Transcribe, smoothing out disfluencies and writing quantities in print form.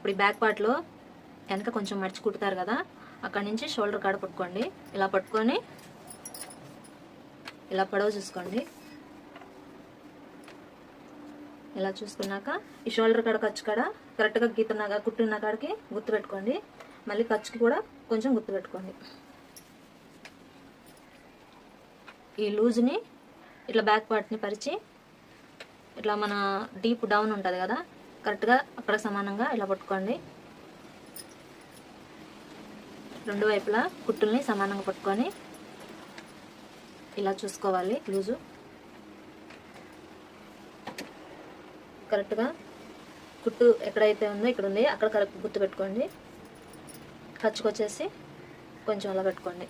ఇప్పుడు ఈ బ్యాక్ పార్ట్లో వెనక కొంచెం మడిచి కుడతారు కదా, అక్కడ నుంచి షోల్డర్ కాడ పట్టుకోండి. ఇలా పట్టుకొని ఇలా పొడవు చూసుకోండి. ఇలా చూసుకున్నాక ఈ షోల్డర్ కాడ ఖర్చు కాడ కరెక్ట్గా గీతున్నా కుట్టున్న కాడికి గుర్తు పెట్టుకోండి. మళ్ళీ ఖర్చుకి కూడా కొంచెం గుర్తు పెట్టుకోండి. ఈ లూజ్ని ఇట్లా బ్యాక్ పార్ట్ని పరిచి ఇట్లా మన డీప్ డౌన్ ఉంటుంది కదా, కరెక్ట్గా అక్కడ సమానంగా ఇలా పట్టుకోండి. రెండు వైపులా కుట్టుల్ని సమానంగా పట్టుకొని ఇలా చూసుకోవాలి. లూజు కరెక్ట్గా కుట్టు ఎక్కడైతే ఉందో ఇక్కడ ఉంది, అక్కడ కరెక్ట్ గుర్తు పెట్టుకోండి. ఖర్చుకు వచ్చేసి కొంచెం అలా పెట్టుకోండి.